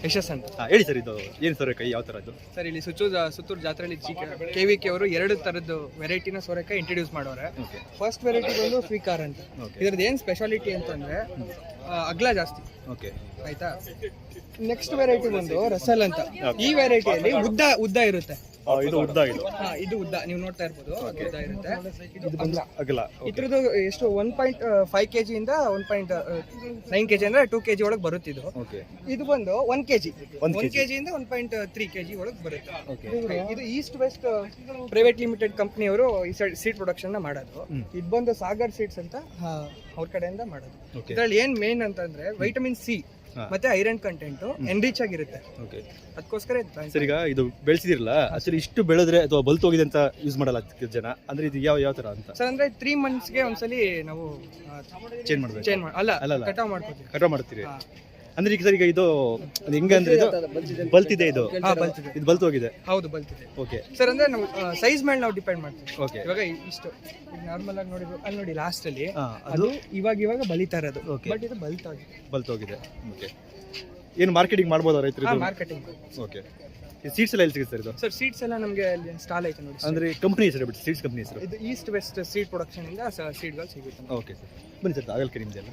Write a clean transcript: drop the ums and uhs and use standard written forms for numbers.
ಯಶಸ್ ಅಂತ. ಹೇಳಿ ಸರ್, ಇದು ಏನು ಸೋರೆಕಾಯಿ ಯಾವ ಥರ ಅದು? ಸರ್ ಇಲ್ಲಿ ಸುತ್ತೂರು ಜಾತ್ರೆಯಲ್ಲಿ KVK ಅವರು 2 ಥರದ್ದು ವೆರೈಟಿನ ಸೋರೆಕಾಯಿ ಇಂಟ್ರೊಡ್ಯೂಸ್ ಮಾಡೋರೆ. ಓಕೆ ಫಸ್ಟ್ ವೆರೈಟಿ ಬಂದು ಸ್ವೀಕಾರ ಅಂತ. ಓಕೆ ಇದ್ರದ್ದು ಏನು ಸ್ಪೆಷಾಲಿಟಿ ಅಂತಂದ್ರೆ ಅಗ್ಲ ಜಾಸ್ತಿ ಓಕೆ ಆಯ್ತಾ. ನೆಕ್ಸ್ಟ್ ವೆರೈಟಿ ಬಂದು ರಸಲ್ ಅಂತ. ಈ ವೆರೈಟಿಯಲ್ಲಿ ಉದ್ದ ಇರುತ್ತೆ. ಇದು ಉದ್ದ ಇದು. ಇದು ಉದ್ದ ನೀವು ನೋಡ್ತಾ ಇರ್ಬೋದು, ಉದ್ದ ಇರುತ್ತೆ. ಇದು ಅಗ್ಲ. ಅಗಲ. ಇದ್ರದ್ದು ಎಷ್ಟು 1.5 kg ಇಂದ 1.9 kg ಅಂದ್ರೆ 2 kg ಒಳಗೆ ಬರುತ್ತೆ ಇದು. ಓಕೆ ಇದು ಬಂದು 1 kg 1 kg ಇಂದ 1.3 kg ಒಳಗೆ ಬರುತ್ತೆ. ಓಕೆ ಇದು ಈಸ್ಟ್ ವೆಸ್ಟ್ ಪ್ರೈವೇಟ್ ಲಿಮಿಟೆಡ್ ಕಂಪ್ನಿಯವರು ಈ ಸೀಡ್ ಪ್ರೊಡಕ್ಷನ್ ನ ಮಾಡೋದು. ಇದು ಬಂದು ಸಾಗರ್ ಸೀಡ್ಸ್ ಅಂತ ಅವ್ರ ಕಡೆಯಿಂದ ಮಾಡೋದು. ಓಕೆ ಇದ್ರಲ್ಲಿ ಏನ್ ಮೇನ್ ಅಂತಂದ್ರೆ ವೈಟಮಿನ್ ಸಿ ಮತ್ತೆ ಐರನ್ ಕಂಟೆಂಟ್ ಎನ್ರಿಚ್ ಆಗಿರುತ್ತೆ. ಓಕೆ ಅದಕ್ಕೋಸ್ಕರ ಸರ್, ಈಗ ಇದು ಬೆಳೆಸಿದಿರಲ್ಲ, ಆಕ್ಚುಲಿ ಇಷ್ಟು ಬೆಳೆದ್ರೆ ಅಥವಾ ಬಲ್ತೋಗಿದೆ ಅಂತ ಯೂಸ್ ಮಾಡಲ್ಲ ಜನ, ಅಂದ್ರೆ ಇದು ಯಾವ ತರ ಅಂತ ಸರ್ ಅಂದ್ರೆ 3 ಮಂತ್ಸ್ಗೆ ಒಂದ್ಸಲಿ ನಾವು ಚೇಂಜ್ ಮಾಡ್ಬೇಕು? ಅಲ್ಲ ಕಟಾವ್ ಮಾಡ್ಕೋತೀವಿ. ಕಟಾವ್ ಮಾಡ್ತೀರಿ ಅಂದ್ರೆ ಈಗ ಸರ್, ಈಗ ಇದು ಹೆಂಗೆ ಅಂದ್ರೆ ಇದು ಬಲ್ತಿದೆ, ಇದು ಬಲ್ತಿದೆ. ಇದು ಬಲ್ತೋಗಿದೆ. ಹೌದು ಬಲ್ತಿದೆ. ಓಕೆ ಸರ್ ಅಂದ್ರೆ ನಾವು ಸೈಜ್ ಮೇಲೆ ನಾವು ಡಿಪೆಂಡ್ ಮಾಡ್ತೀವಿ. ಓಕೆ ಇವಾಗ ಇಷ್ಟು ನಾರ್ಮಲ್ ಆಗಿ ಅಲ್ಲಿ ನೋಡಿ ಲಾಸ್ಟ್ ಅಲ್ಲಿ ಅದು ಅದು ಇವಾಗ ಬಲಿತಾ ಇರೋದು. Okay. ಬಟ್ ಇದು ಬಲ್ತೋಗಿದೆ. ಓಕೆ ಏನು ಮಾರ್ಕೆಟಿಂಗ್ ಮಾಡ್ಬೋದಾ ರೈತರು? ಮಾರ್ಕೆಟಿಂಗ್. ಓಕೆ ಈ ಸೀಡ್ಸ್ ಎಲ್ಲ ಎಲ್ಲಿ ಸಿಗುತ್ತೆ ಸರ್ ಇದು? ಸರ್ ಸೀಡ್ಸ್ ಎಲ್ಲ ನಮಗೆ ಅಲ್ಲಿ ಸ್ಟಾಲ್ ಐತೆ ನೋಡಿ. ಅಂದ್ರೆ ಕಂಪ್ನಿ ಹೆಸರು ಬಿಟ್ಟು ಸೀಡ್ಸ್ ಕಂಪ್ನಿ ಹೆಸರು? ಇದು ಈಸ್ಟ್ ವೆಸ್ಟ್ ಸೀಡ್ ಪ್ರೊಡಕ್ಷನ್ ಇಂದ ಸೀಡ್ಗಳು ಸಿಗುತ್ತೆ. ಓಕೆ ಸರ್, ಬನ್ನಿ ಸರ್, ಆಗಲ್ಕೆ ನಿಮ್ದೆಲ್ಲ.